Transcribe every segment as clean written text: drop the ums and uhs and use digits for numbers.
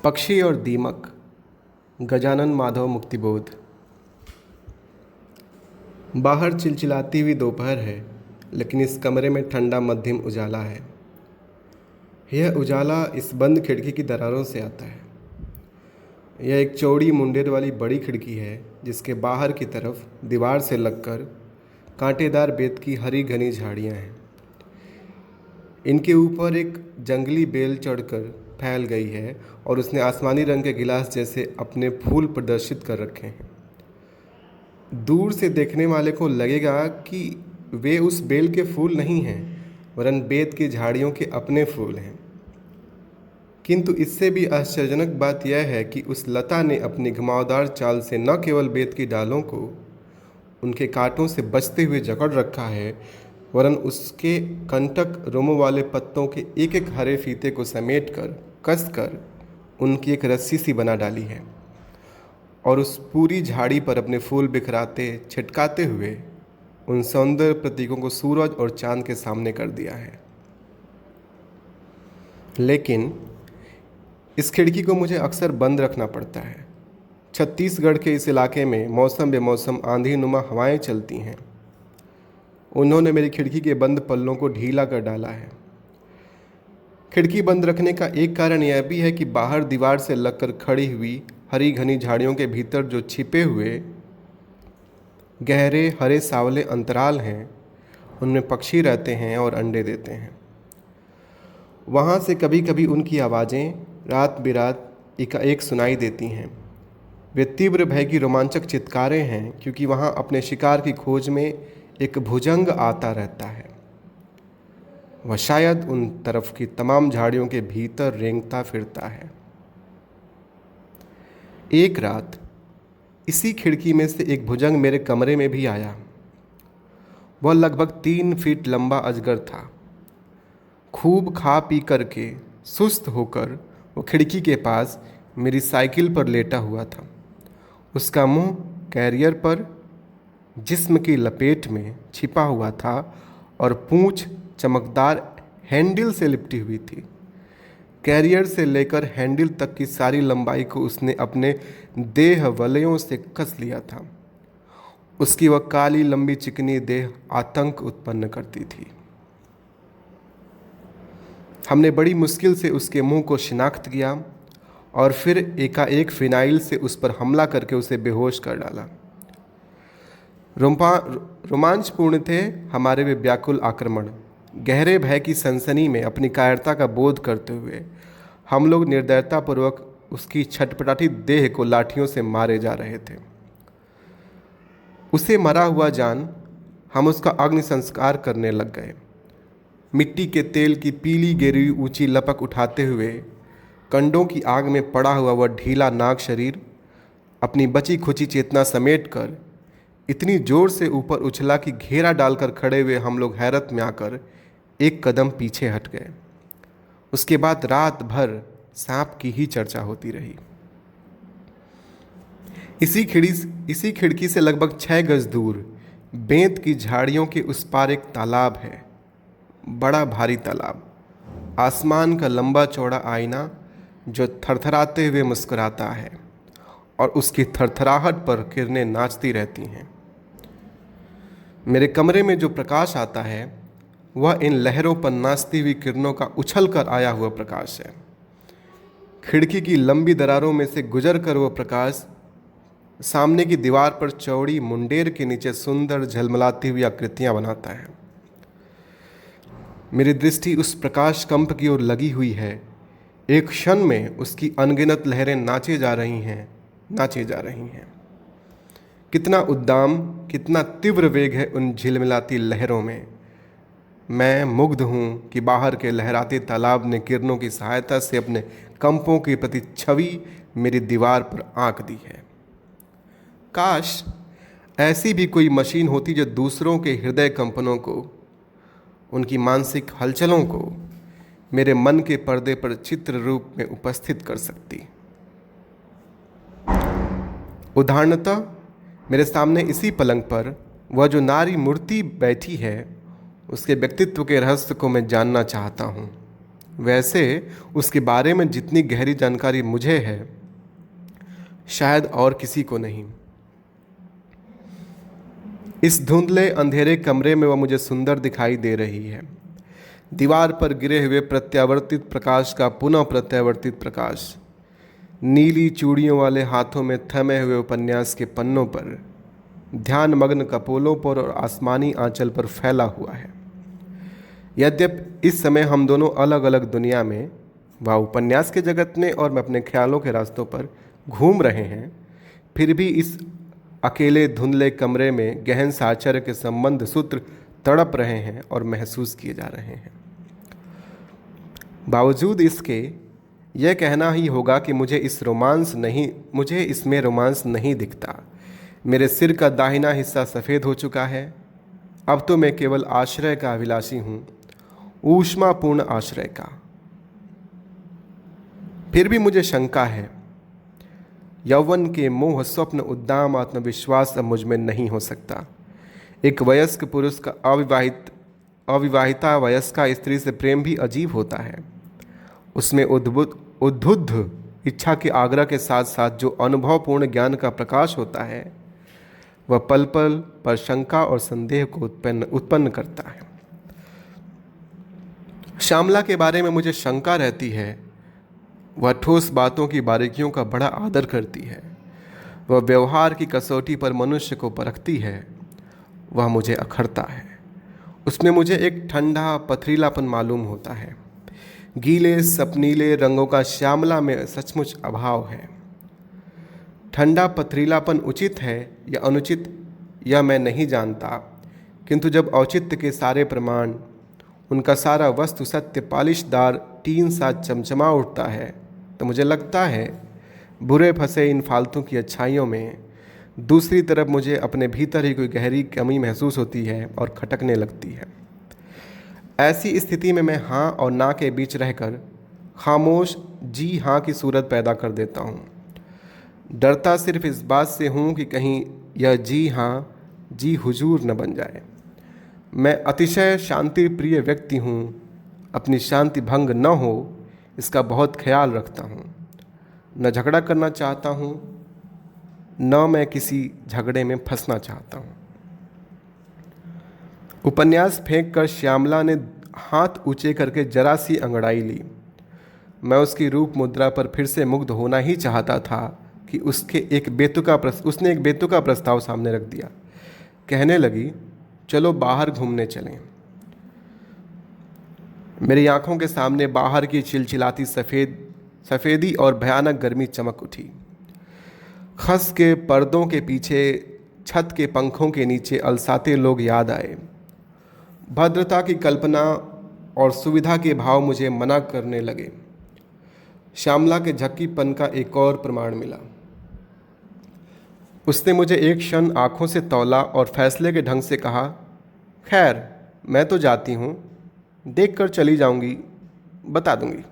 पक्षी और दीमक। गजानन माधव मुक्तिबोध। बाहर चिलचिलाती हुई दोपहर है, लेकिन इस कमरे में ठंडा मध्यम उजाला है। यह उजाला इस बंद खिड़की की दरारों से आता है। यह एक चौड़ी मुंडेर वाली बड़ी खिड़की है, जिसके बाहर की तरफ दीवार से लगकर कांटेदार बेत की हरी घनी झाड़ियाँ हैं। इनके ऊपर एक जंगली बेल चढ़कर फैल गई है और उसने आसमानी रंग के गिलास जैसे अपने फूल प्रदर्शित कर रखे हैं। दूर से देखने वाले को लगेगा कि वे उस बेल के फूल नहीं हैं, वरन बेत की झाड़ियों के अपने फूल हैं। किंतु इससे भी आश्चर्यजनक बात यह है कि उस लता ने अपनी घुमावदार चाल से न केवल बेत की डालों को उनके कांटों से बचते हुए जकड़ रखा है, वरन उसके कंटक रोमों वाले पत्तों के एक एक हरे फीते को समेट कर कस कर उनकी एक रस्सी सी बना डाली है और उस पूरी झाड़ी पर अपने फूल बिखराते छिटकाते हुए उन सौंदर्य प्रतीकों को सूरज और चांद के सामने कर दिया है। लेकिन इस खिड़की को मुझे अक्सर बंद रखना पड़ता है। छत्तीसगढ़ के इस इलाके में मौसम बेमौसम आंधी नुमा हवाएं चलती हैं। उन्होंने मेरी खिड़की के बंद पल्लों को ढीला कर डाला है। खिड़की बंद रखने का एक कारण यह भी है कि बाहर दीवार से लगकर खड़ी हुई हरी घनी झाड़ियों के भीतर जो छिपे हुए गहरे हरे सावले अंतराल हैं, उनमें पक्षी रहते हैं और अंडे देते हैं। वहाँ से कभी कभी उनकी आवाज़ें रात बिरात एकाएक सुनाई देती हैं। वे तीव्र भय की रोमांचक चित्कारें हैं, क्योंकि वहाँ अपने शिकार की खोज में एक भुजंग आता रहता है। वह शायद उन तरफ की तमाम झाड़ियों के भीतर रेंगता फिरता है। एक रात इसी खिड़की में से एक भुजंग मेरे कमरे में भी आया। वह लगभग 3 फीट लंबा अजगर था। खूब खा पी करके सुस्त होकर वो खिड़की के पास मेरी साइकिल पर लेटा हुआ था। उसका मुंह कैरियर पर जिस्म की लपेट में छिपा हुआ था और पूंछ चमकदार हैंडल से लिपटी हुई थी। कैरियर से लेकर हैंडल तक की सारी लंबाई को उसने अपने देह वलयों से कस लिया था। उसकी वह काली लंबी चिकनी देह आतंक उत्पन्न करती थी। हमने बड़ी मुश्किल से उसके मुंह को शिनाख्त किया और फिर एकाएक फिनाइल से उस पर हमला करके उसे बेहोश कर डाला। रोमांचपूर्ण थे हमारे वे व्याकुल आक्रमण। गहरे भय की सनसनी में अपनी कायरता का बोध करते हुए हम लोग निर्दयतापूर्वक उसकी छटपटाती देह को लाठियों से मारे जा रहे थे। उसे मरा हुआ जान हम उसका अग्नि संस्कार करने लग गए। मिट्टी के तेल की पीली गेरी ऊंची लपक उठाते हुए कंडों की आग में पड़ा हुआ वह ढीला नाग शरीर अपनी बची खुची चेतना समेट कर इतनी जोर से ऊपर उछला कि घेरा डालकर खड़े हुए हम लोग हैरत में आकर एक कदम पीछे हट गए। उसके बाद रात भर सांप की ही चर्चा होती रही। इसी खिड़की से लगभग 6 गज दूर बेंत की झाड़ियों के उस पार एक तालाब है। बड़ा भारी तालाब, आसमान का लंबा चौड़ा आईना जो थरथराते हुए मुस्कुराता है और उसकी थरथराहट पर किरणें नाचती रहती हैं। मेरे कमरे में जो प्रकाश आता है वह इन लहरों पर नाचती हुई किरणों का उछल कर आया हुआ प्रकाश है। खिड़की की लंबी दरारों में से गुजर कर वह प्रकाश सामने की दीवार पर चौड़ी मुंडेर के नीचे सुंदर झलमलाती हुई आकृतियां बनाता है। मेरी दृष्टि उस प्रकाश कंप की ओर लगी हुई है। एक क्षण में उसकी अनगिनत लहरें नाचे जा रही हैं। कितना उद्दाम, कितना तीव्र वेग है उन झिलमिलाती लहरों में। मैं मुग्ध हूँ कि बाहर के लहराते तालाब ने किरणों की सहायता से अपने कंपों की प्रति छवि मेरी दीवार पर आंक दी है। काश ऐसी भी कोई मशीन होती जो दूसरों के हृदय कंपनों को, उनकी मानसिक हलचलों को मेरे मन के पर्दे पर चित्र रूप में उपस्थित कर सकती। उदाहरणतः मेरे सामने इसी पलंग पर वह जो नारी मूर्ति बैठी है, उसके व्यक्तित्व के रहस्य को मैं जानना चाहता हूँ। वैसे उसके बारे में जितनी गहरी जानकारी मुझे है शायद और किसी को नहीं। इस धुंधले अंधेरे कमरे में वह मुझे सुंदर दिखाई दे रही है। दीवार पर गिरे हुए प्रत्यावर्तित प्रकाश का पुनः प्रत्यावर्तित प्रकाश नीली चूड़ियों वाले हाथों में थमे हुए उपन्यास के पन्नों पर, ध्यान मग्न कपोलों पर और आसमानी आंचल पर फैला हुआ है। यद्यपि इस समय हम दोनों अलग अलग दुनिया में, वह उपन्यास के जगत में और मैं अपने ख्यालों के रास्तों पर घूम रहे हैं, फिर भी इस अकेले धुंधले कमरे में गहन साहचर्य के संबंध सूत्र तड़प रहे हैं और महसूस किए जा रहे हैं। बावजूद इसके यह कहना ही होगा कि मुझे इसमें रोमांस नहीं दिखता। मेरे सिर का दाहिना हिस्सा सफ़ेद हो चुका है। अब तो मैं केवल आश्रय का अभिलाषी हूँ, ऊष्मापूर्ण आश्रय का। फिर भी मुझे शंका है। यौवन के मोह स्वप्न उद्दाम आत्मविश्वास अब मुझ में नहीं हो सकता। एक वयस्क पुरुष का अविवाहिता वयस्का स्त्री से प्रेम भी अजीब होता है। उसमें उद्बुद्ध इच्छा के आग्रह के साथ साथ जो अनुभवपूर्ण ज्ञान का प्रकाश होता है, वह पल पल पर शंका और संदेह को उत्पन्न करता है। श्यामला के बारे में मुझे शंका रहती है। वह ठोस बातों की बारीकियों का बड़ा आदर करती है। वह व्यवहार की कसौटी पर मनुष्य को परखती है। वह मुझे अखरता है। उसमें मुझे एक ठंडा पथरीलापन मालूम होता है। गीले सपनीले रंगों का श्यामला में सचमुच अभाव है। ठंडा पथरीलापन उचित है या अनुचित, यह मैं नहीं जानता, किंतु जब औचित्य के सारे प्रमाण, उनका सारा वस्तु सत्य पालिशदार टीन सा चमचमा उठता है, तो मुझे लगता है बुरे फंसे इन फालतू की अच्छाइयों में दूसरी तरफ मुझे अपने भीतर ही कोई गहरी कमी महसूस होती है और खटकने लगती है। ऐसी स्थिति में मैं हाँ और ना के बीच रहकर खामोश जी हाँ की सूरत पैदा कर देता हूँ। डरता सिर्फ इस बात से हूँ कि कहीं यह जी हाँ जी हुजूर न बन जाए। मैं अतिशय शांति प्रिय व्यक्ति हूँ। अपनी शांति भंग न हो इसका बहुत ख्याल रखता हूँ। न झगड़ा करना चाहता हूँ, न मैं किसी झगड़े में फंसना चाहता हूँ। उपन्यास फेंक कर श्यामला ने हाथ ऊंचे करके जरा सी अंगड़ाई ली। मैं उसकी रूप मुद्रा पर फिर से मुग्ध होना ही चाहता था कि उसने एक बेतुका प्रस्ताव सामने रख दिया। कहने लगी, चलो बाहर घूमने चलें। मेरी आंखों के सामने बाहर की चिलचिलाती सफ़ेदी और भयानक गर्मी चमक उठी। खस के पर्दों के पीछे छत के पंखों के नीचे अलसाते लोग याद आए। भद्रता की कल्पना और सुविधा के भाव मुझे मना करने लगे। श्यामला के झक्कीपन का एक और प्रमाण मिला। उसने मुझे एक क्षण आंखों से तौला और फैसले के ढंग से कहा, खैर मैं तो जाती हूँ, देख कर चली जाऊँगी, बता दूँगी।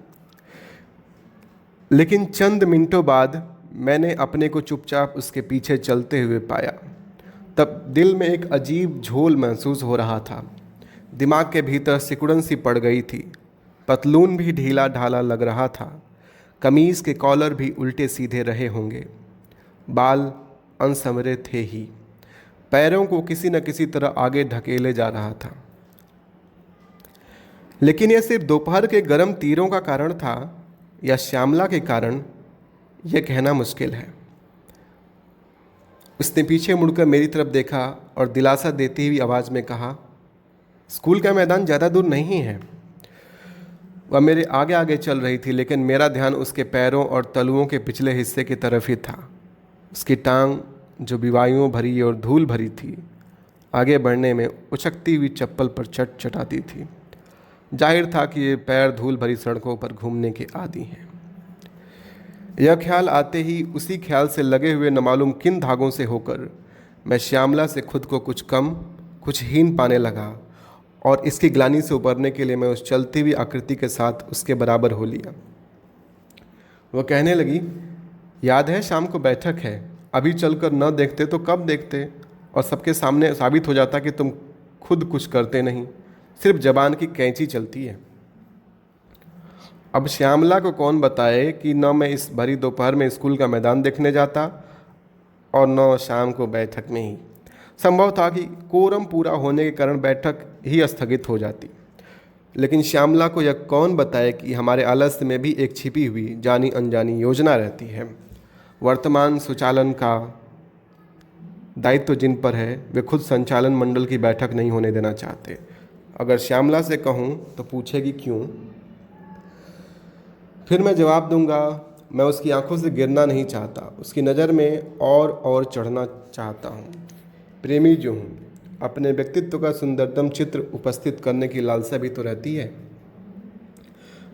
लेकिन चंद मिनटों बाद मैंने अपने को चुपचाप उसके पीछे चलते हुए पाया। तब दिल में एक अजीब झोल महसूस हो रहा था। दिमाग के भीतर सिकुड़न सी पड़ गई थी। पतलून भी ढीला ढाला लग रहा था। कमीज़ के कॉलर भी उल्टे सीधे रहे होंगे। बाल अनसंवरे थे ही। पैरों को किसी न किसी तरह आगे ढकेले जा रहा था। लेकिन यह सिर्फ दोपहर के गर्म तीरों का कारण था या श्यामला के कारण, यह कहना मुश्किल है। उसने पीछे मुड़कर मेरी तरफ देखा और दिलासा देती हुई आवाज़ में कहा, स्कूल का मैदान ज़्यादा दूर नहीं है। वह मेरे आगे आगे चल रही थी, लेकिन मेरा ध्यान उसके पैरों और तलुओं के पिछले हिस्से की तरफ ही था। उसकी टांग, जो बीवाइयों भरी और धूल भरी थी, आगे बढ़ने में उचकती हुई चप्पल पर चटाती थी। जाहिर था कि ये पैर धूल भरी सड़कों पर घूमने के आदी हैं। यह ख्याल आते ही उसी ख्याल से लगे हुए न मालूम किन धागों से होकर मैं श्यामला से खुद को कुछ कम, कुछ हीन पाने लगा और इसकी ग्लानि से उबरने के लिए मैं उस चलती हुई आकृति के साथ उसके बराबर हो लिया। वह कहने लगी, याद है शाम को बैठक है, अभी चलकर न देखते तो कब देखते, और सबके सामने साबित हो जाता कि तुम खुद कुछ करते नहीं, सिर्फ जबान की कैंची चलती है। अब श्यामला को कौन बताए कि न मैं इस भरी दोपहर में स्कूल का मैदान देखने जाता और न शाम को बैठक में ही। संभव था कि कोरम पूरा होने के कारण बैठक ही स्थगित हो जाती, लेकिन श्यामला को यह कौन बताए कि हमारे आलस्य में भी एक छिपी हुई जानी अनजानी योजना रहती है। वर्तमान सुचालन का दायित्व जिन पर है वे खुद संचालन मंडल की बैठक नहीं होने देना चाहते। अगर श्यामला से कहूँ तो पूछेगी क्यों। फिर मैं जवाब दूंगा, मैं उसकी आंखों से गिरना नहीं चाहता, उसकी नज़र में और चढ़ना चाहता हूँ। प्रेमी जो हूँ, अपने व्यक्तित्व का सुंदरतम चित्र उपस्थित करने की लालसा भी तो रहती है।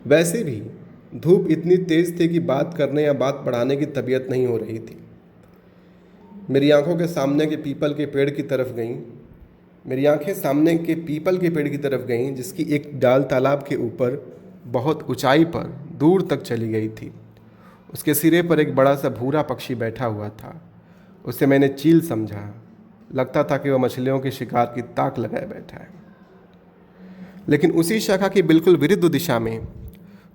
वैसे भी धूप इतनी तेज थी कि बात करने या बात बढ़ाने की तबीयत नहीं हो रही थी। मेरी आंखों के सामने के पीपल के पेड़ की तरफ गईं। मेरी आंखें सामने के पीपल के पेड़ की तरफ गईं, जिसकी एक डाल तालाब के ऊपर बहुत ऊंचाई पर दूर तक चली गई थी। उसके सिरे पर एक बड़ा सा भूरा पक्षी बैठा हुआ था। उसे मैंने चील समझा। लगता था कि वह मछलियों के शिकार की ताक लगाए बैठा है। लेकिन उसी शाखा की बिल्कुल विरुद्ध दिशा में,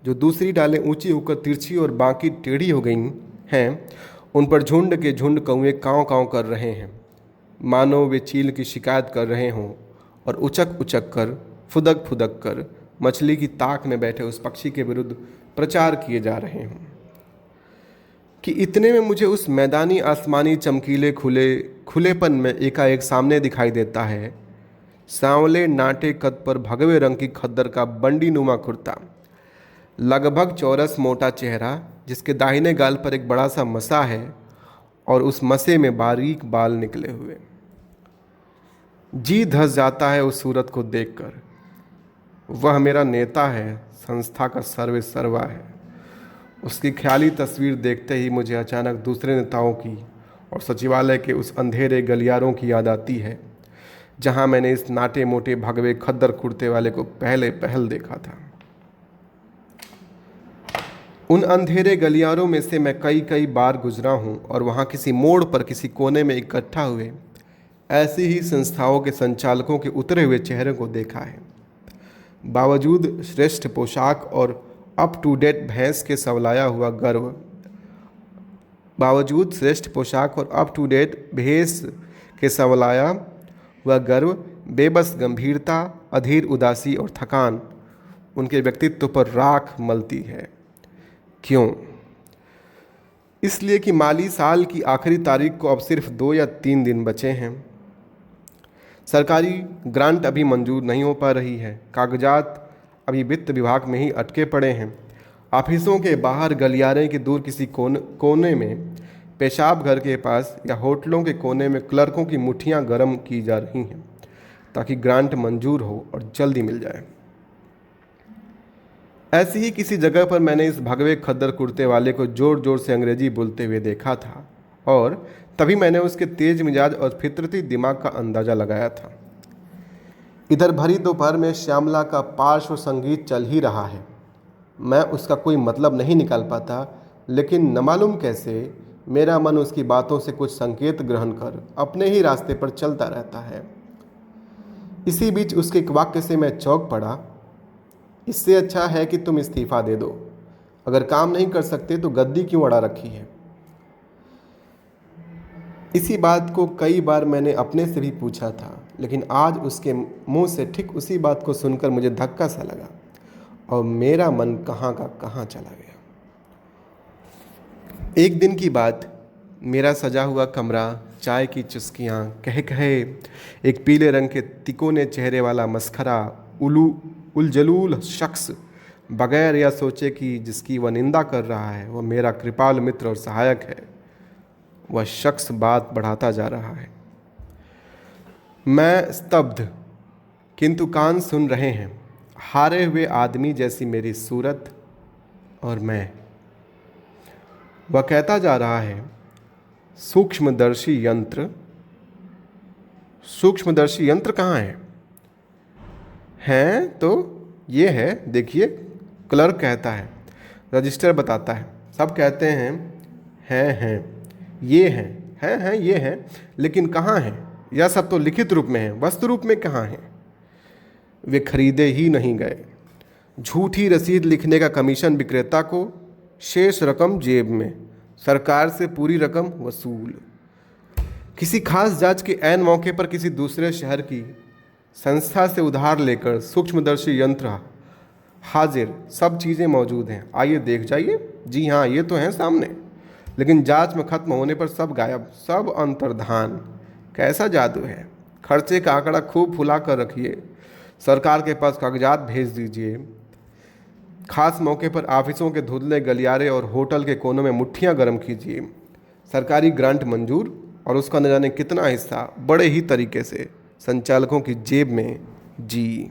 जो दूसरी डालें ऊंची होकर तिरछी और बाकी टेढ़ी हो गई हैं, उन पर झुंड के झुंड कौवे काँव काँव कर रहे हैं, मानो वे चील की शिकायत कर रहे हों और उचक उचक कर, फुदक फुदक कर मछली की ताक में बैठे उस पक्षी के विरुद्ध प्रचार किए जा रहे हों। कि इतने में मुझे उस मैदानी आसमानी चमकीले खुलेपन में एकाएक सामने दिखाई देता है सांवले नाटे कद पर भगवे रंग की खद्दर का बंडी नुमा कुर्ता, लगभग चौरस मोटा चेहरा, जिसके दाहिने गाल पर एक बड़ा सा मसा है और उस मसे में बारीक बाल निकले हुए। जी धस जाता है उस सूरत को देखकर। वह मेरा नेता है, संस्था का सर्वे सर्वा है। उसकी ख्याली तस्वीर देखते ही मुझे अचानक दूसरे नेताओं की और सचिवालय के उस अंधेरे गलियारों की याद आती है, जहां मैंने इस नाटे मोटे भगवे खद्दर कुर्ते वाले को पहल देखा था। उन अंधेरे गलियारों में से मैं कई बार गुजरा हूँ और वहाँ किसी मोड़ पर किसी कोने में इकट्ठा हुए ऐसी ही संस्थाओं के संचालकों के उतरे हुए चेहरे को देखा है। बावजूद श्रेष्ठ पोशाक और अप टू डेट भैंस के सवलाया हुआ गर्व, बावजूद श्रेष्ठ पोशाक और अप टू डेट भैंस के सवलाया हुआ गर्व, बेबस गंभीरता, अधीर उदासी और थकान उनके व्यक्तित्व पर राख मलती है। क्यों? इसलिए कि माली साल की आखिरी तारीख को अब सिर्फ 2 या 3 दिन बचे हैं। सरकारी ग्रांट अभी मंजूर नहीं हो पा रही है। कागजात अभी वित्त विभाग में ही अटके पड़े हैं। ऑफिसों के बाहर गलियारे के दूर किसी कोने में, पेशाब घर के पास या होटलों के कोने में क्लर्कों की मुट्ठियां गर्म की जा रही हैं ताकि ग्रांट मंजूर हो और जल्दी मिल जाए। ऐसी ही किसी जगह पर मैंने इस भगवे खद्दर कुर्ते वाले को जोर जोर से अंग्रेजी बोलते हुए देखा था और तभी मैंने उसके तेज मिजाज और फितरती दिमाग का अंदाज़ा लगाया था। इधर भरी दोपहर में श्यामला का पार्श्व संगीत चल ही रहा है। मैं उसका कोई मतलब नहीं निकाल पाता, लेकिन न मालूम कैसे मेरा मन उसकी बातों से कुछ संकेत ग्रहण कर अपने ही रास्ते पर चलता रहता है। इसी बीच उसके एक वाक्य से मैं चौंक पड़ा। इससे अच्छा है कि तुम इस्तीफा दे दो। अगर काम नहीं कर सकते तो गद्दी क्यों अड़ा रखी है? इसी बात को कई बार मैंने अपने से भी पूछा था, लेकिन आज उसके मुंह से ठीक उसी बात को सुनकर मुझे धक्का सा लगा और मेरा मन कहाँ का कहाँ चला गया। एक दिन की बात, मेरा सजा हुआ कमरा, चाय की चुस्कियाँ, कहे कहे एक पीले रंग के तिकोने चेहरे वाला मस्खरा उलजलूल शख्स, बगैर या सोचे कि जिसकी वह निंदा कर रहा है वह मेरा कृपाल मित्र और सहायक है, वह शख्स बात बढ़ाता जा रहा है। मैं स्तब्ध, किंतु कान सुन रहे हैं। हारे हुए आदमी जैसी मेरी सूरत और मैं। वह कहता जा रहा है, सूक्ष्मदर्शी यंत्र। सूक्ष्मदर्शी यंत्र कहाँ है? हैं तो ये है, देखिए। क्लर्क कहता है, रजिस्टर बताता है, सब कहते हैं ये हैं, ये हैं, लेकिन कहाँ हैं? यह सब तो लिखित रूप में है, वस्तु रूप में कहाँ हैं? वे खरीदे ही नहीं गए। झूठी रसीद लिखने का कमीशन विक्रेता को, शेष रकम जेब में, सरकार से पूरी रकम वसूल। किसी खास जांच के ऐन मौके पर किसी दूसरे शहर की संस्था से उधार लेकर सूक्ष्मदर्शी यंत्र हाजिर, सब चीज़ें मौजूद हैं, आइए देख जाइए। जी हाँ, ये तो हैं सामने, लेकिन जांच में खत्म होने पर सब गायब, सब अंतर्धान। कैसा जादू है। खर्चे का आंकड़ा खूब फुला कर रखिए, सरकार के पास कागजात भेज दीजिए। खास मौके पर ऑफिसों के धुंधले गलियारे और होटल के कोनों में मुट्ठियां गर्म कीजिए। सरकारी ग्रांट मंजूर, और उसका न जाने कितना हिस्सा बड़े ही तरीके से संचालकों की जेब में। जी।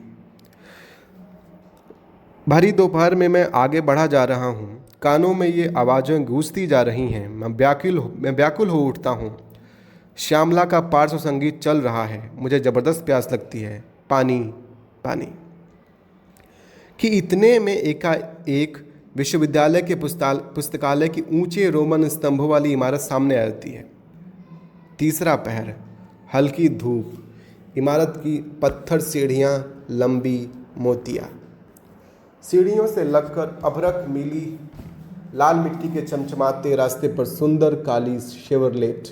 भरी दोपहर में मैं आगे बढ़ा जा रहा हूँ, कानों में ये आवाज़ें गूंजती जा रही हैं। मैं व्याकुल हो उठता हूँ। श्यामला का पार्श्व संगीत चल रहा है। मुझे ज़बरदस्त प्यास लगती है। पानी, पानी। कि इतने में एकाएक विश्वविद्यालय के पुस्तकालय की ऊंचे रोमन स्तंभों वाली इमारत सामने आती है। तीसरा पहर, हल्की धूप, इमारत की पत्थर सीढ़ियाँ लंबी, मोतिया। सीढ़ियों से लगकर अभ्रक मिली लाल मिट्टी के चमचमाते रास्ते पर सुंदर काली शेवरलेट,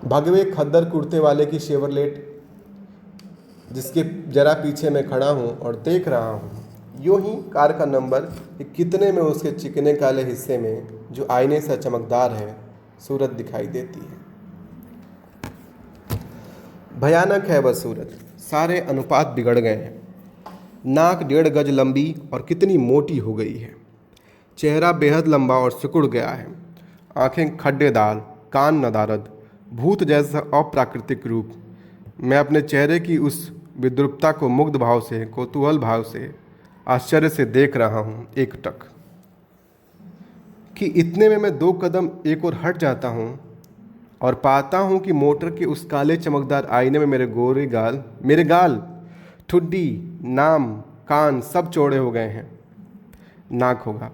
भगवे खद्दर कुर्ते वाले की शेवरलेट, जिसके जरा पीछे मैं खड़ा हूँ और देख रहा हूँ। यूं ही कार का नंबर कितने में उसके चिकने काले हिस्से में, जो आईने सा चमकदार है, सूरत दिखाई देती है। भयानक है वह सूरत। सारे अनुपात बिगड़ गए हैं। नाक 1.5 गज लंबी और कितनी मोटी हो गई है। चेहरा बेहद लंबा और सिकुड़ गया है। आंखें खड्डेदार, कान नदारद, भूत जैसा अप्राकृतिक रूप। मैं अपने चेहरे की उस विद्रूपता को मुग्ध भाव से, कौतूहल भाव से, आश्चर्य से देख रहा हूँ एकटक। कि इतने में मैं 2 कदम एक और हट जाता हूँ और पाता हूँ कि मोटर के उस काले चमकदार आईने में मेरे गाल, ठुड्डी, नाम, कान सब चौड़े हो गए हैं। नाक होगा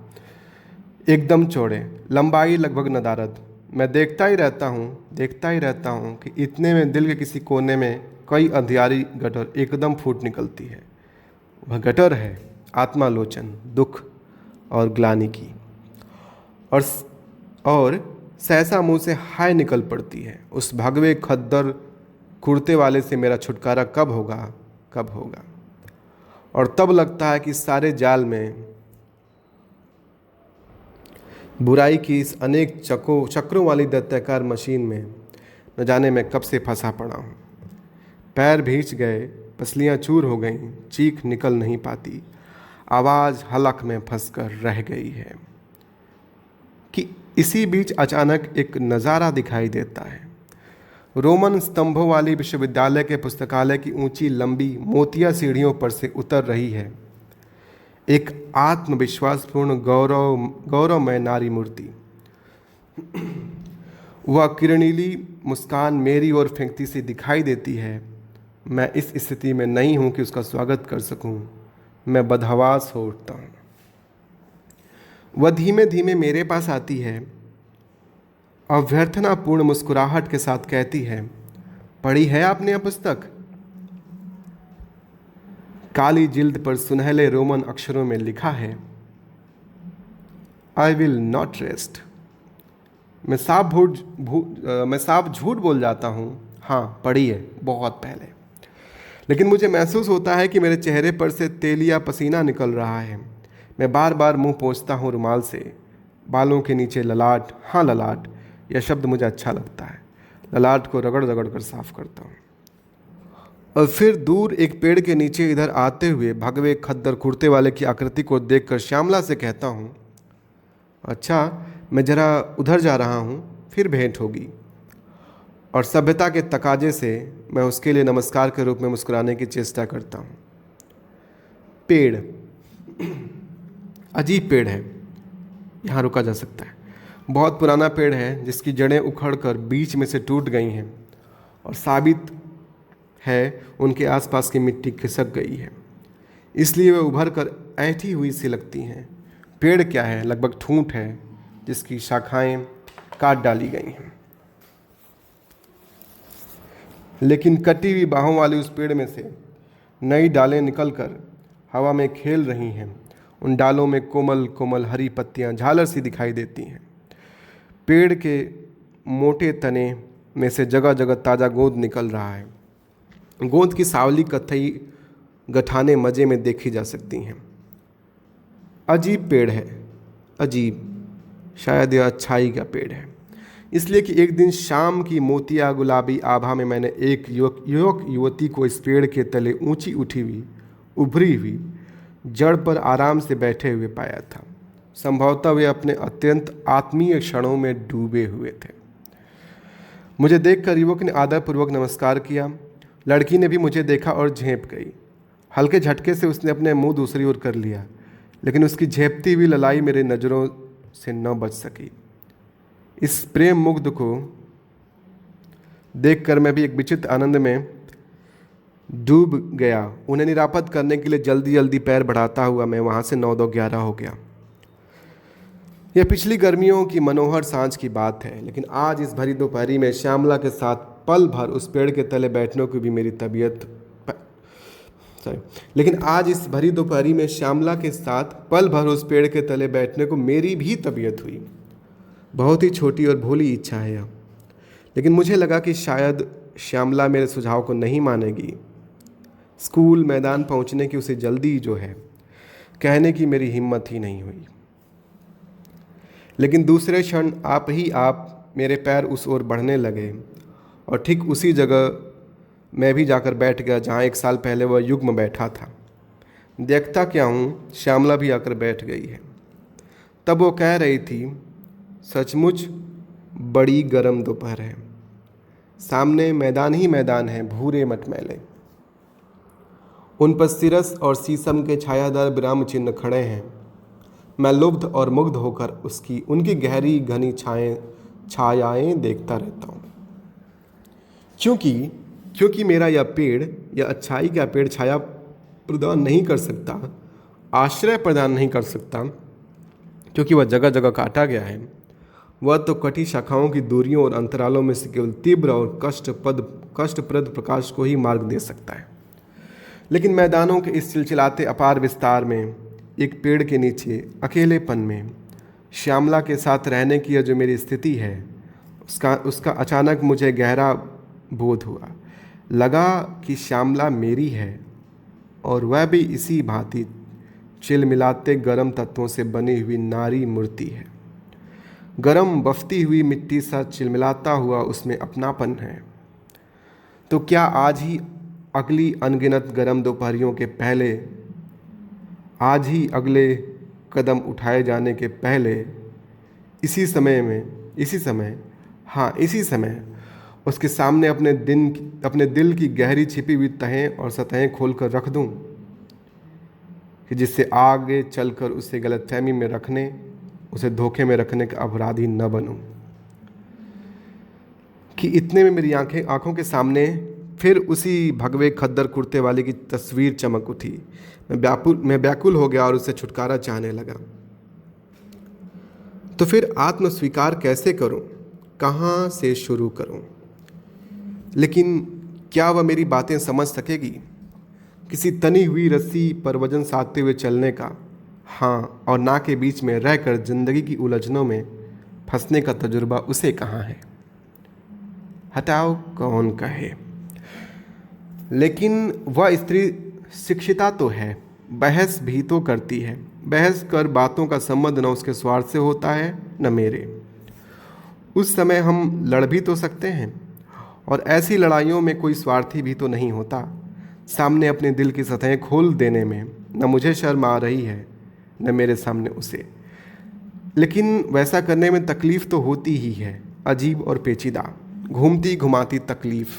एकदम चौड़े, लंबाई लगभग नदारद। मैं देखता ही रहता हूँ कि इतने में दिल के किसी कोने में कई अंधियारी गटर एकदम फूट निकलती है। वह गटर है आत्मालोचन, दुख और ग्लानि की। और सहसा मुंह से हाय निकल पड़ती है। उस भगवे खद्दर कुर्ते वाले से मेरा छुटकारा कब होगा। और तब लगता है कि सारे जाल में, बुराई की इस अनेक चक्रों वाली दैत्याकार मशीन में न जाने मैं कब से फंसा पड़ा हूँ। पैर भींच गए, पसलियाँ चूर हो गईं, चीख निकल नहीं पाती, आवाज़ हलक में फंसकर रह गई है। कि इसी बीच अचानक एक नज़ारा दिखाई देता है। रोमन स्तंभों वाली विश्वविद्यालय के पुस्तकालय की ऊंची लंबी मोतिया सीढ़ियों पर से उतर रही है एक आत्मविश्वासपूर्ण गौरवमय नारी मूर्ति। वह किरणीली मुस्कान मेरी ओर फेंकती सी दिखाई देती है। मैं इस स्थिति में नहीं हूं कि उसका स्वागत कर सकूं। मैं बदहवास हो उठता हूं। वह धीमे धीमे मेरे पास आती है, अभ्यर्थनापूर्ण मुस्कुराहट के साथ कहती है, पढ़ी है आपने यह पुस्तक? काली जिल्द पर सुनहले रोमन अक्षरों में लिखा है, आई विल नॉट रेस्ट। मैं साफ झूठ बोल जाता हूँ। हाँ, पढ़ी है, बहुत पहले। लेकिन मुझे महसूस होता है कि मेरे चेहरे पर से तेलिया पसीना निकल रहा है। मैं बार बार मुंह पोंछता हूँ रुमाल से। बालों के नीचे ललाट, हाँ ललाट, यह शब्द मुझे अच्छा लगता है। ललाट को रगड़ रगड़ कर साफ करता हूँ। और फिर दूर एक पेड़ के नीचे इधर आते हुए भगवे खद्दर कुर्ते वाले की आकृति को देखकर श्यामला से कहता हूँ, अच्छा मैं जरा उधर जा रहा हूँ, फिर भेंट होगी। और सभ्यता के तकाजे से मैं उसके लिए नमस्कार के रूप में मुस्कुराने की चेष्टा करता हूँ। पेड़ अजीब पेड़ है, यहाँ रुका जा सकता है। बहुत पुराना पेड़ है जिसकी जड़ें उखड़कर बीच में से टूट गई हैं और साबित है उनके आसपास की मिट्टी खिसक गई है, इसलिए वे उभर कर ऐंठी हुई सी लगती हैं। पेड़ क्या है, लगभग ठूंठ है जिसकी शाखाएं काट डाली गई हैं। लेकिन कटी हुई बाहों वाले उस पेड़ में से नई डालें निकलकर हवा में खेल रही हैं। उन डालों में कोमल कोमल हरी पत्तियां झालर सी दिखाई देती हैं। पेड़ के मोटे तने में से जगह जगह ताज़ा गोंद निकल रहा है। गोंद की सावली कथई गठाने मज़े में देखी जा सकती हैं। अजीब पेड़ है, अजीब, शायद यह अच्छाई का पेड़ है। इसलिए कि एक दिन शाम की मोतिया गुलाबी आभा में मैंने एक युवक युवती को इस पेड़ के तले ऊंची उठी हुई उभरी हुई जड़ पर आराम से बैठे हुए पाया था। संभवतः वे अपने अत्यंत आत्मीय क्षणों में डूबे हुए थे। मुझे देखकर युवक ने आदरपूर्वक नमस्कार किया। लड़की ने भी मुझे देखा और झेंप गई। हल्के झटके से उसने अपने मुंह दूसरी ओर कर लिया, लेकिन उसकी झेपती हुई ललाई मेरे नज़रों से न बच सकी। इस प्रेम मुग्ध को देखकर मैं भी एक विचित्र आनंद में डूब गया। उन्हें निरापद करने के लिए जल्दी जल्दी पैर बढ़ाता हुआ मैं वहाँ से 9-10-11 हो गया। यह पिछली गर्मियों की मनोहर सांझ की बात है, लेकिन आज इस भरी दोपहरी में श्यामला के साथ पल भर उस पेड़ के तले बैठने को भी मेरी तबीयत लेकिन आज इस भरी दोपहरी में श्यामला के साथ पल भर उस पेड़ के तले बैठने को मेरी भी तबीयत हुई। बहुत ही छोटी और भोली इच्छा है यह, लेकिन मुझे लगा कि शायद श्यामला मेरे सुझाव को नहीं मानेगी। स्कूल मैदान पहुंचने की उसे जल्दी जो है, कहने की मेरी हिम्मत ही नहीं हुई। लेकिन दूसरे क्षण आप मेरे पैर उस ओर बढ़ने लगे और ठीक उसी जगह मैं भी जाकर बैठ गया जहाँ एक साल पहले वह युग्म बैठा था। देखता क्या हूँ, श्यामला भी आकर बैठ गई है। तब वो कह रही थी, सचमुच बड़ी गर्म दोपहर है। सामने मैदान ही मैदान है, भूरे मटमैले। उन पर सिरस और शीशम के छायादार विराम चिन्ह खड़े हैं। मैं लुब्ध और मुग्ध होकर उनकी गहरी घनी छायाएं देखता रहता हूँ। क्योंकि मेरा यह पेड़, यह अच्छाई का पेड़ छाया प्रदान नहीं कर सकता, आश्रय प्रदान नहीं कर सकता, क्योंकि वह जगह जगह काटा गया है। वह तो कटी शाखाओं की दूरियों और अंतरालों में से केवल तीव्र और कष्टप्रद प्रकाश को ही मार्ग दे सकता है। लेकिन मैदानों के इस चिलचिलाते अपार विस्तार में, एक पेड़ के नीचे अकेलेपन में, श्यामला के साथ रहने की यह जो मेरी स्थिति है, उसका अचानक मुझे गहरा बोध हुआ। लगा कि श्यामला मेरी है और वह भी इसी भांति चिलमिलाते गर्म तत्वों से बनी हुई नारी मूर्ति है। गर्म बफती हुई मिट्टी सा चिलमिलाता हुआ उसमें अपनापन है। तो क्या आज ही अगली अनगिनत गर्म दोपहरियों के पहले, आज ही अगले कदम उठाए जाने के पहले, इसी समय उसके सामने अपने दिल की गहरी छिपी हुई तहें और सतहें खोलकर रख दूं, कि जिससे आगे चलकर उसे गलतफहमी में रखने, उसे धोखे में रखने का अपराधी न बनूं। कि इतने में मेरी आंखों के सामने फिर उसी भगवे खद्दर कुर्ते वाले की तस्वीर चमक उठी। मैं व्याकुल हो गया और उससे छुटकारा चाहने लगा। तो फिर आत्मस्वीकार कैसे करूं, कहाँ से शुरू करूं? लेकिन क्या वह मेरी बातें समझ सकेगी? किसी तनी हुई रस्सी पर वजन साधते हुए चलने का हाँ और ना के बीच में रहकर जिंदगी की उलझनों में फंसने का तजुर्बा उसे कहाँ है? हटाओ कौन कहे। लेकिन वह स्त्री शिक्षिता तो है, बहस भी तो करती है। बहस कर बातों का संबंध न उसके स्वार्थ से होता है न मेरे। उस समय हम लड़ भी तो सकते हैं, और ऐसी लड़ाइयों में कोई स्वार्थी भी तो नहीं होता। सामने अपने दिल की सतहें खोल देने में न मुझे शर्म आ रही है न मेरे सामने उसे। लेकिन वैसा करने में तकलीफ़ तो होती ही है, अजीब और पेचीदा, घूमती घुमाती तकलीफ़।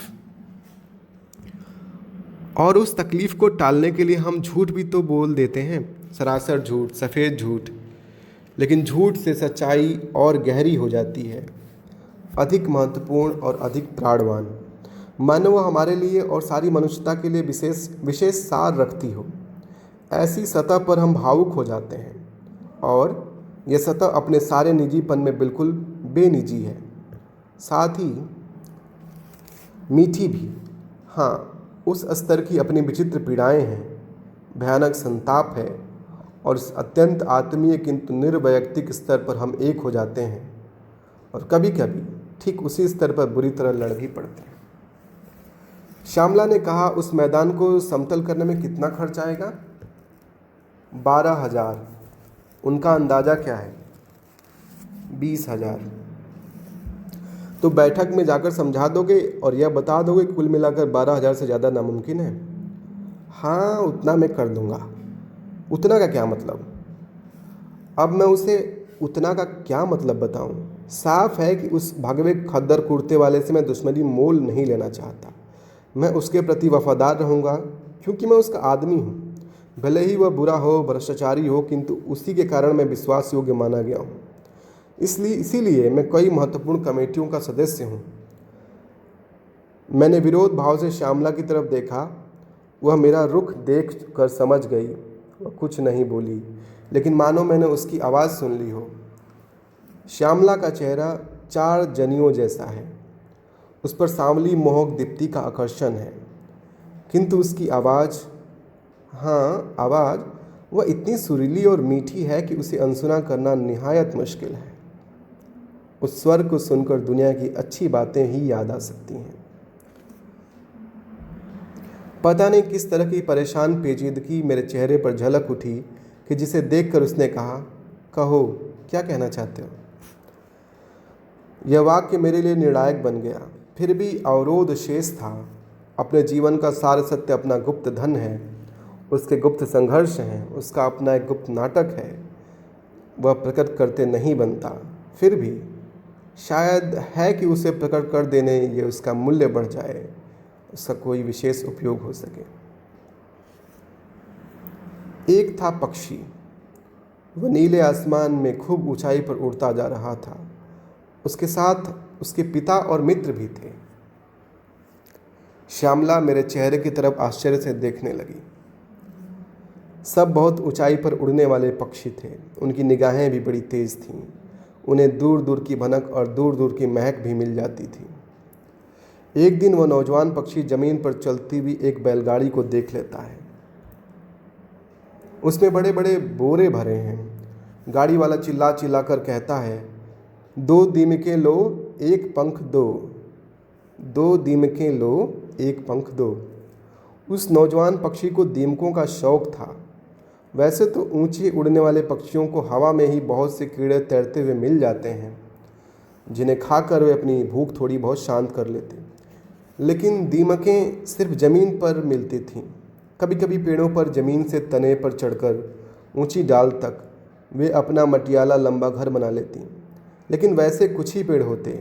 और उस तकलीफ़ को टालने के लिए हम झूठ भी तो बोल देते हैं, सरासर झूठ, सफ़ेद झूठ। लेकिन झूठ से सच्चाई और गहरी हो जाती है, अधिक महत्वपूर्ण और अधिक प्राणवान, मानो वह हमारे लिए और सारी मनुष्यता के लिए विशेष सार रखती हो। ऐसी सतह पर हम भावुक हो जाते हैं, और यह सतह अपने सारे निजीपन में बिल्कुल बेनिजी है, साथ ही मीठी भी। हाँ, उस स्तर की अपनी विचित्र पीड़ाएं हैं, भयानक संताप है, और इस अत्यंत आत्मीय किंतु निर्वैयक्तिक स्तर पर हम एक हो जाते हैं और कभी कभी ठीक उसी स्तर पर बुरी तरह लड़ भी पड़ते हैं। श्यामला ने कहा, उस मैदान को समतल करने में कितना खर्च आएगा? 12,000। उनका अंदाजा क्या है? 20,000। तो बैठक में जाकर समझा दोगे और यह बता दोगे कि कुल मिलाकर 12,000 से ज़्यादा नामुमकिन है? हाँ, उतना मैं कर दूंगा। उतना का क्या मतलब? अब मैं उसे उतना का क्या मतलब बताऊं? साफ है कि उस भगवे खद्दर कुर्ते वाले से मैं दुश्मनी मोल नहीं लेना चाहता। मैं उसके प्रति वफादार रहूँगा क्योंकि मैं उसका आदमी हूँ। भले ही वह बुरा हो, भ्रष्टाचारी हो, किंतु उसी के कारण मैं विश्वास योग्य माना गया हूँ। इसीलिए मैं कई महत्वपूर्ण कमेटियों का सदस्य हूँ। मैंने विरोध भाव से श्यामला की तरफ देखा। वह मेरा रुख देख कर समझ गई। वह कुछ नहीं बोली, लेकिन मानो मैंने उसकी आवाज़ सुन ली हो। श्यामला का चेहरा 4 जनियों जैसा है। उस पर सांवली मोहक दीप्ति का आकर्षण है, किंतु उसकी आवाज़, हाँ आवाज़, वह इतनी सुरीली और मीठी है कि उसे अनसुना करना निहायत मुश्किल है। उस स्वर को सुनकर दुनिया की अच्छी बातें ही याद आ सकती हैं। पता नहीं किस तरह की परेशान पेचीदगी मेरे चेहरे पर झलक उठी कि जिसे देखकर उसने कहा, कहो क्या कहना चाहते हो? यह वाक्य मेरे लिए निर्णायक बन गया। फिर भी अवरोध शेष था। अपने जीवन का सार सत्य अपना गुप्त धन है, उसके गुप्त संघर्ष हैं, उसका अपना एक गुप्त नाटक है। वह प्रकट करते नहीं बनता, फिर भी शायद है कि उसे प्रकट कर देने ये उसका मूल्य बढ़ जाए, उसका कोई विशेष उपयोग हो सके। एक था पक्षी। वह नीले आसमान में खूब ऊंचाई पर उड़ता जा रहा था। उसके साथ उसके पिता और मित्र भी थे। श्यामला मेरे चेहरे की तरफ आश्चर्य से देखने लगी। सब बहुत ऊंचाई पर उड़ने वाले पक्षी थे। उनकी निगाहें भी बड़ी तेज थीं। उन्हें दूर दूर की भनक और दूर दूर की महक भी मिल जाती थी। एक दिन वह नौजवान पक्षी जमीन पर चलती हुई एक बैलगाड़ी को देख लेता है। उसमें बड़े बड़े बोरे भरे हैं। गाड़ी वाला चिल्ला चिल्ला कर कहता है, 2 दीमकें लो, 1 पंख दो। 2 दीमकें लो, 1 पंख दो। उस नौजवान पक्षी को दीमकों का शौक था। वैसे तो ऊंचे उड़ने वाले पक्षियों को हवा में ही बहुत से कीड़े तैरते हुए मिल जाते हैं, जिन्हें खाकर वे अपनी भूख थोड़ी बहुत शांत कर लेते, लेकिन दीमकें सिर्फ ज़मीन पर मिलती थीं। कभी कभी पेड़ों पर ज़मीन से तने पर चढ़कर ऊंची डाल तक वे अपना मटियाला लंबा घर बना लेती, लेकिन वैसे कुछ ही पेड़ होते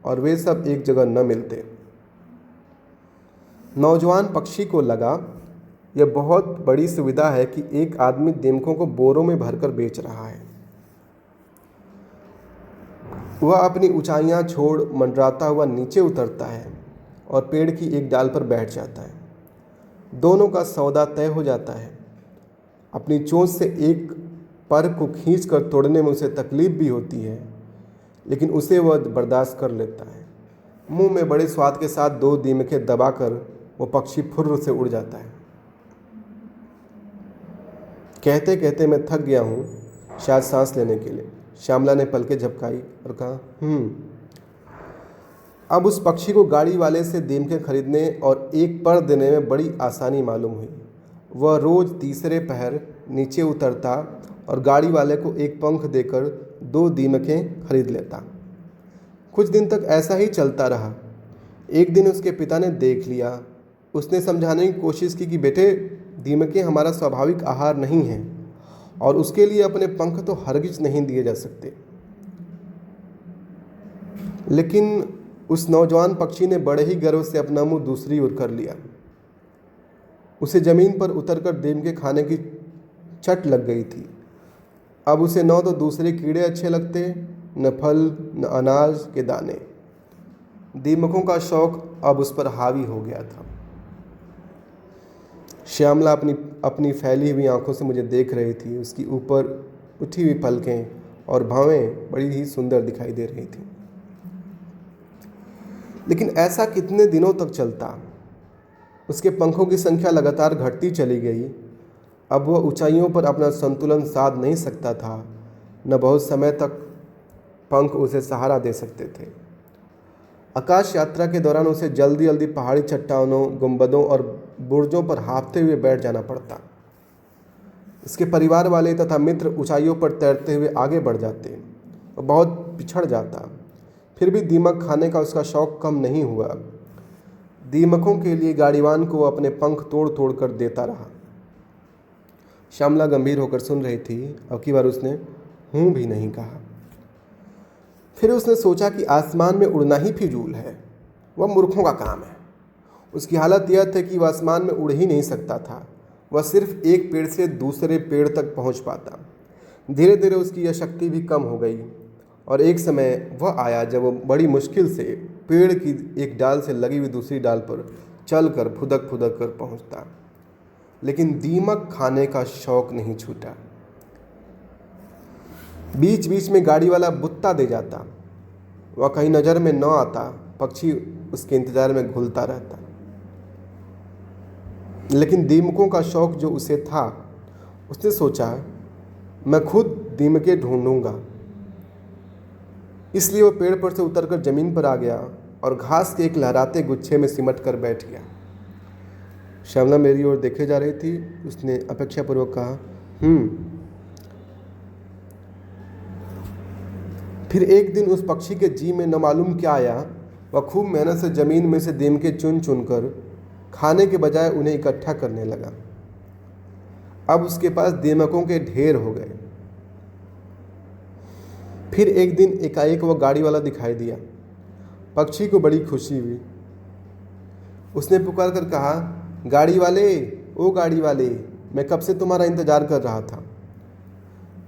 और वे सब एक जगह न मिलते। नौजवान पक्षी को लगा, यह बहुत बड़ी सुविधा है कि एक आदमी दीमकों को बोरों में भरकर बेच रहा है। वह अपनी ऊंचाइयां छोड़ मंडराता हुआ नीचे उतरता है और पेड़ की एक डाल पर बैठ जाता है। दोनों का सौदा तय हो जाता है। अपनी चोंच से एक पर को खींचकर तोड़ने में उसे तकलीफ भी होती है, लेकिन उसे वह बर्दाश्त कर लेता है। मुंह में बड़े स्वाद के साथ 2 दीमकें दबाकर वो पक्षी फुर्र से उड़ जाता है। कहते कहते मैं थक गया हूँ, शायद सांस लेने के लिए। श्यामला ने पलकें झपकाई और कहा, अब उस पक्षी को गाड़ी वाले से दीमकें खरीदने और एक पर देने में बड़ी आसानी मालूम हुई। वह रोज़ तीसरे पहर नीचे उतरता और गाड़ी वाले को 1 पंख देकर 2 दीमकें खरीद लेता। कुछ दिन तक ऐसा ही चलता रहा। एक दिन उसके पिता ने देख लिया। उसने समझाने की कोशिश की कि बेटे, दीमकें हमारा स्वाभाविक आहार नहीं हैं और उसके लिए अपने पंख तो हरगिज नहीं दिए जा सकते। लेकिन उस नौजवान पक्षी ने बड़े ही गर्व से अपना मुंह दूसरी ओर कर लिया। उसे जमीन पर उतरकर दीमकें खाने की चट लग गई थी। अब उसे न तो दूसरे कीड़े अच्छे लगते, न फल, न अनाज के दाने। दीमकों का शौक अब उस पर हावी हो गया था। श्यामला अपनी फैली हुई आंखों से मुझे देख रही थी। उसकी ऊपर उठी हुई पलकें और भौहें बड़ी ही सुंदर दिखाई दे रही थी। लेकिन ऐसा कितने दिनों तक चलता? उसके पंखों की संख्या लगातार घटती चली गई। अब वह ऊंचाइयों पर अपना संतुलन साध नहीं सकता था, न बहुत समय तक पंख उसे सहारा दे सकते थे। आकाश यात्रा के दौरान उसे जल्दी जल्दी पहाड़ी चट्टानों, गुंबदों और बुर्जों पर हाँफते हुए बैठ जाना पड़ता। इसके परिवार वाले तथा मित्र ऊंचाइयों पर तैरते हुए आगे बढ़ जाते और बहुत पिछड़ जाता। फिर भी दीमक खाने का उसका शौक कम नहीं हुआ। दीमकों के लिए गाड़ीवान को अपने पंख तोड़ तोड़ कर देता रहा। श्यामला गंभीर होकर सुन रही थी। अब की बार उसने हूँ भी नहीं कहा। फिर उसने सोचा कि आसमान में उड़ना ही फिजूल है, वह मूर्खों का काम है। उसकी हालत यह थी कि वह आसमान में उड़ ही नहीं सकता था, वह सिर्फ एक पेड़ से दूसरे पेड़ तक पहुंच पाता। धीरे धीरे उसकी यह शक्ति भी कम हो गई और एक समय वह आया जब वह बड़ी मुश्किल से पेड़ की एक डाल से लगी हुई दूसरी डाल पर चलकर फुदक फुदक कर पहुंचता। लेकिन दीमक खाने का शौक नहीं छूटा। बीच बीच में गाड़ी वाला बुत्ता दे जाता। वह कहीं नज़र में न आता, पक्षी उसके इंतजार में घुलता रहता। लेकिन दीमकों का शौक जो उसे था, उसने सोचा मैं खुद दीमकें ढूंढूंगा। इसलिए वह पेड़ पर से उतरकर जमीन पर आ गया और घास के एक लहराते गुच्छे में सिमट कर बैठ गया। श्यामला मेरी ओर देखे जा रही थी। उसने अपेक्षापूर्वक कहा, फिर एक दिन उस पक्षी के जी में न मालूम क्या आया। वह खूब मेहनत से जमीन में से दीमके चुन चुन कर खाने के बजाय उन्हें इकट्ठा करने लगा। अब उसके पास दीमकों के ढेर हो गए। फिर एक दिन एकाएक वह गाड़ी वाला दिखाई दिया। पक्षी को बड़ी खुशी हुई। उसने पुकार कर कहा, गाड़ी वाले, ओ गाड़ी वाले, मैं कब से तुम्हारा इंतजार कर रहा था।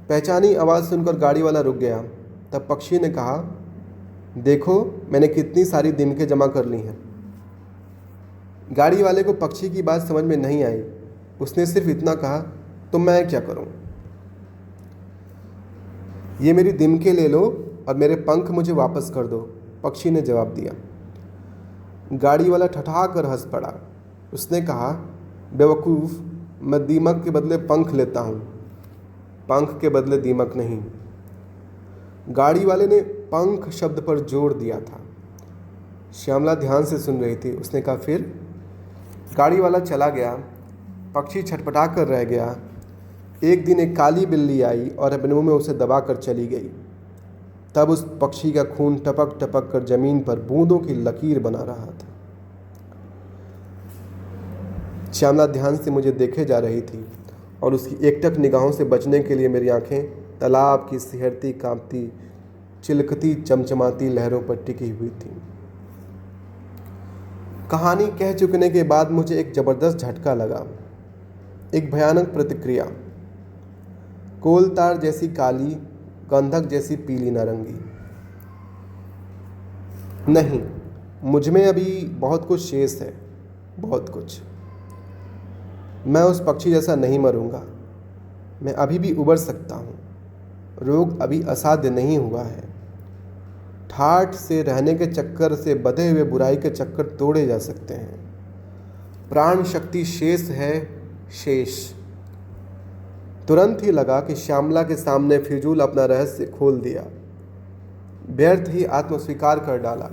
पहचानी आवाज़ सुनकर गाड़ी वाला रुक गया। तब पक्षी ने कहा, देखो मैंने कितनी सारी दीमकें जमा कर ली हैं। गाड़ी वाले को पक्षी की बात समझ में नहीं आई। उसने सिर्फ इतना कहा, तो मैं क्या करूं? ये मेरी दीमकें ले लो और मेरे पंख मुझे वापस कर दो, पक्षी ने जवाब दिया। गाड़ी वाला ठठा कर हंस पड़ा। उसने कहा, बेवकूफ़, मैं दीमक के बदले पंख लेता हूँ, पंख के बदले दीमक नहीं। गाड़ी वाले ने पंख शब्द पर जोर दिया था। श्यामला ध्यान से सुन रही थी। उसने कहा, फिर? गाड़ी वाला चला गया। पक्षी छटपटा कर रह गया। एक दिन एक काली बिल्ली आई और अपने मुंह में उसे दबा कर चली गई। तब उस पक्षी का खून टपक टपक कर जमीन पर बूंदों की लकीर बना रहा था। श्यामला ध्यान से मुझे देखे जा रही थी और उसकी एकटक निगाहों से बचने के लिए मेरी आंखें तालाब की सिहरती, कांपती, चिलकती, चमचमाती लहरों पर टिकी हुई थी। कहानी कह चुकने के बाद मुझे एक जबरदस्त झटका लगा, एक भयानक प्रतिक्रिया। कोलतार जैसी काली, गंधक जैसी पीली नारंगी। नहीं, मुझमें अभी बहुत कुछ शेष है, बहुत कुछ। मैं उस पक्षी जैसा नहीं मरूंगा। मैं अभी भी उबर सकता हूँ। रोग अभी असाध्य नहीं हुआ है। ठाठ से रहने के चक्कर से बंधे हुए बुराई के चक्कर तोड़े जा सकते हैं। प्राण शक्ति शेष है, शेष। तुरंत ही लगा कि श्यामला के सामने फिजूल अपना रहस्य खोल दिया, व्यर्थ ही आत्मस्वीकार कर डाला।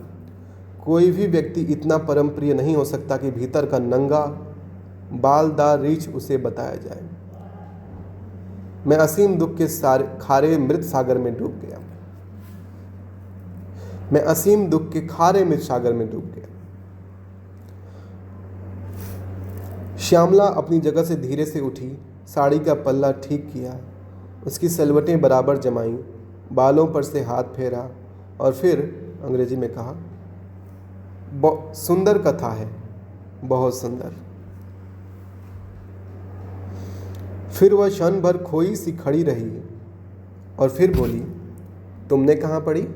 कोई भी व्यक्ति इतना परम प्रिय नहीं हो सकता कि भीतर का नंगा बालदार रीछ उसे बताया जाए। मैं असीम दुख के खारे मृत सागर में डूब गया। मैं असीम दुख के खारे मृत सागर में डूब गया। श्यामला अपनी जगह से धीरे से उठी, साड़ी का पल्ला ठीक किया, उसकी सलवटें बराबर जमाईं, बालों पर से हाथ फेरा और फिर अंग्रेजी में कहा, सुंदर कथा है, बहुत सुंदर। फिर वह क्षण भर खोई सी खड़ी रही और फिर बोली, तुमने कहाँ पढ़ी?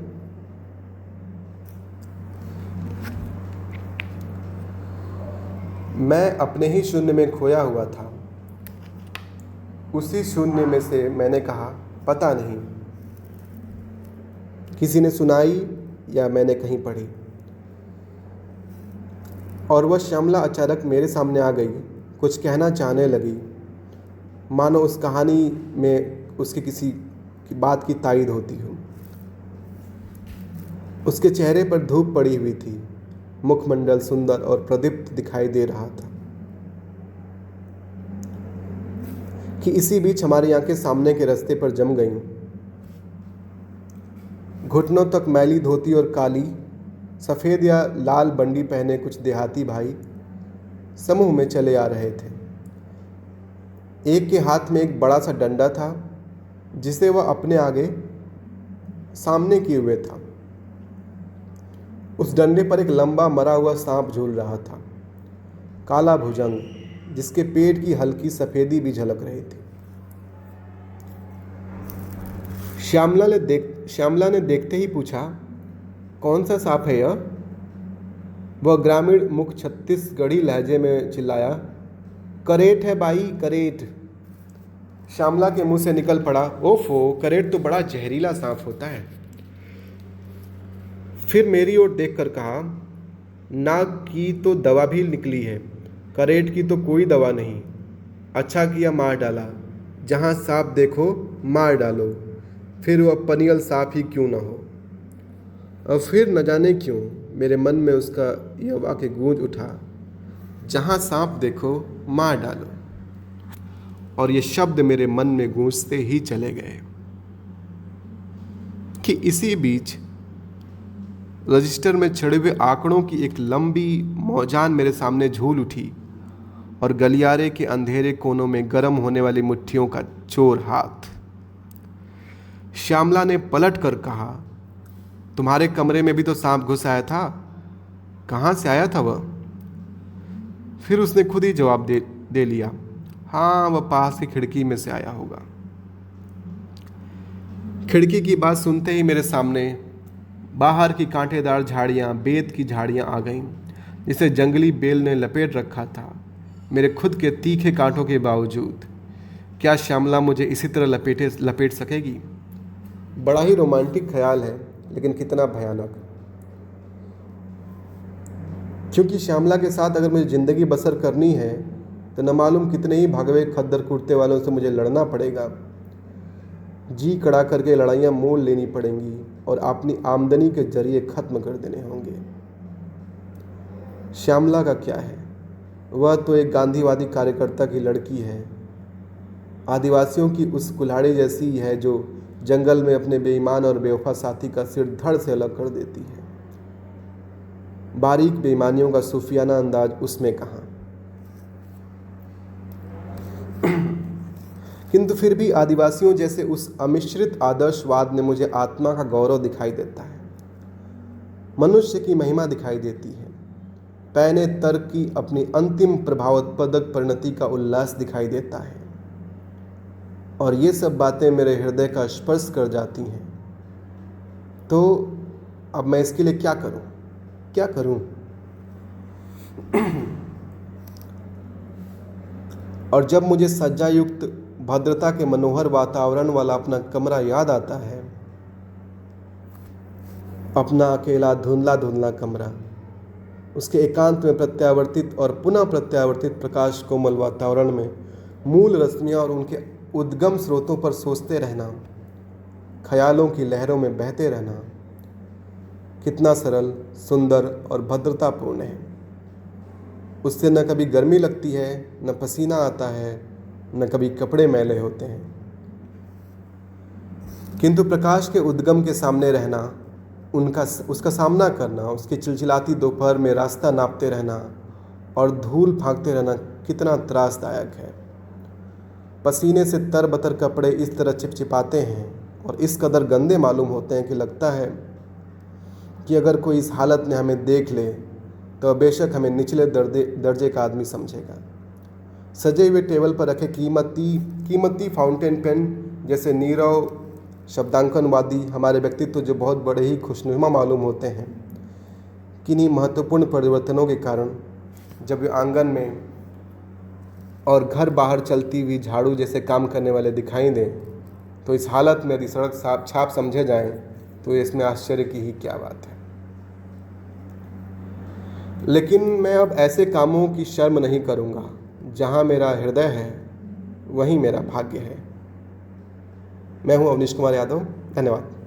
मैं अपने ही शून्य में खोया हुआ था। उसी शून्य में से मैंने कहा, पता नहीं, किसी ने सुनाई या मैंने कहीं पढ़ी। और वह श्यामला अचानक मेरे सामने आ गई, कुछ कहना चाहने लगी, मानो उस कहानी में उसके किसी की बात की तायद होती हो। उसके चेहरे पर धूप पड़ी हुई थी, मुखमंडल सुंदर और प्रदीप्त दिखाई दे रहा था कि इसी बीच हमारी आंखें सामने के रास्ते पर जम गईं। घुटनों तक मैली धोती और काली सफ़ेद या लाल बंडी पहने कुछ देहाती भाई समूह में चले आ रहे थे। एक के हाथ में एक बड़ा सा डंडा था जिसे वह अपने आगे सामने किए हुए था। उस डंडे पर एक लंबा मरा हुआ सांप झूल रहा था, काला भुजंग, जिसके पेट की हल्की सफेदी भी झलक रही थी। श्यामला ने देखते ही पूछा, कौन सा सांप है यह? वह ग्रामीण मुख छत्तीसगढ़ी लहजे में चिल्लाया, करेट है भाई, करेट। श्यामला के मुंह से निकल पड़ा, ओफो, करेट तो बड़ा जहरीला सांप होता है। फिर मेरी ओर देखकर कहा, नाग की तो दवा भी निकली है, करेट की तो कोई दवा नहीं। अच्छा किया मार डाला, जहाँ सांप देखो मार डालो, फिर वह पनियल सांप ही क्यों ना हो। और फिर न जाने क्यों मेरे मन में उसका यह वाक्य गूंज उठा, जहाँ सांप देखो मार डालो, और ये शब्द मेरे मन में गूंजते ही चले गए कि इसी बीच रजिस्टर में चढ़े हुए आंकड़ों की एक लंबी मौजान मेरे सामने झूल उठी और गलियारे के अंधेरे कोनों में गर्म होने वाली मुट्ठियों का चोर हाथ। श्यामला ने पलट कर कहा, तुम्हारे कमरे में भी तो सांप घुस आया था, कहाँ से आया था वह? फिर उसने खुद ही जवाब दे लिया, हाँ, वह पास की खिड़की में से आया होगा। खिड़की की बात सुनते ही मेरे सामने बाहर की कांटेदार झाड़ियाँ, बेत की झाड़ियाँ आ गईं, जिसे जंगली बेल ने लपेट रखा था। मेरे खुद के तीखे कांटों के बावजूद क्या श्यामला मुझे इसी तरह लपेट सकेगी? बड़ा ही रोमांटिक ख्याल है, लेकिन कितना भयानक। क्योंकि श्यामला के साथ अगर मुझे ज़िंदगी बसर करनी है तो न मालूम कितने ही भगवे खद्दर कुर्ते वालों से मुझे लड़ना पड़ेगा, जी कड़ा करके लड़ाइयाँ मोल लेनी पड़ेंगी और अपनी आमदनी के जरिए ख़त्म कर देने होंगे। श्यामला का क्या है, वह तो एक गांधीवादी कार्यकर्ता की लड़की है, आदिवासियों की उस कुल्हाड़ी जैसी है जो जंगल में अपने बेईमान और बेवफा साथी का सिर धड़ से अलग कर देती है। बारीक बेईमानियों का सूफियाना अंदाज उसमें कहाँ। किंतु फिर भी आदिवासियों जैसे उस अमिश्रित आदर्शवाद ने मुझे आत्मा का गौरव दिखाई देता है, मनुष्य की महिमा दिखाई देती है, पैने तर्क की अपनी अंतिम प्रभावोत्पादक परिणति का उल्लास दिखाई देता है, और ये सब बातें मेरे हृदय का स्पर्श कर जाती हैं। तो अब मैं इसके लिए क्या करूं? क्या करूं? और जब मुझे सज्जायुक्त भद्रता के मनोहर वातावरण वाला अपना कमरा याद आता है, अपना अकेला धुंधला धुंधला कमरा, उसके एकांत में प्रत्यावर्तित और पुनः प्रत्यावर्तित प्रकाश कोमल वातावरण में मूल रश्मियाँ और उनके उद्गम स्रोतों पर सोचते रहना, ख्यालों की लहरों में बहते रहना, कितना सरल, सुंदर और भद्रतापूर्ण है। उससे न कभी गर्मी लगती है, न पसीना आता है, न कभी कपड़े मैले होते हैं। किंतु प्रकाश के उद्गम के सामने रहना, उसका सामना करना, उसकी चिलचिलाती दोपहर में रास्ता नापते रहना और धूल फांकते रहना कितना त्रासदायक है। पसीने से तरबतर कपड़े इस तरह चिपचिपाते हैं और इस कदर गंदे मालूम होते हैं कि लगता है कि अगर कोई इस हालत में हमें देख ले तो बेशक हमें निचले दर्जे का आदमी समझेगा। सजे हुए टेबल पर रखे कीमती फाउंटेन पेन जैसे नीरव शब्दांकनवादी हमारे व्यक्तित्व जो बहुत बड़े ही खुशनुमा मालूम होते हैं, किन्हीं महत्वपूर्ण परिवर्तनों के कारण जब वे आंगन में और घर बाहर चलती हुई झाड़ू जैसे काम करने वाले दिखाई दें, तो इस हालत में यदि सड़क छाप समझे जाएं तो इसमें आश्चर्य की ही क्या बात है। लेकिन मैं अब ऐसे कामों की शर्म नहीं करूँगा। जहाँ मेरा हृदय है वहीं मेरा भाग्य है। मैं हूँ अवनीश कुमार यादव। धन्यवाद।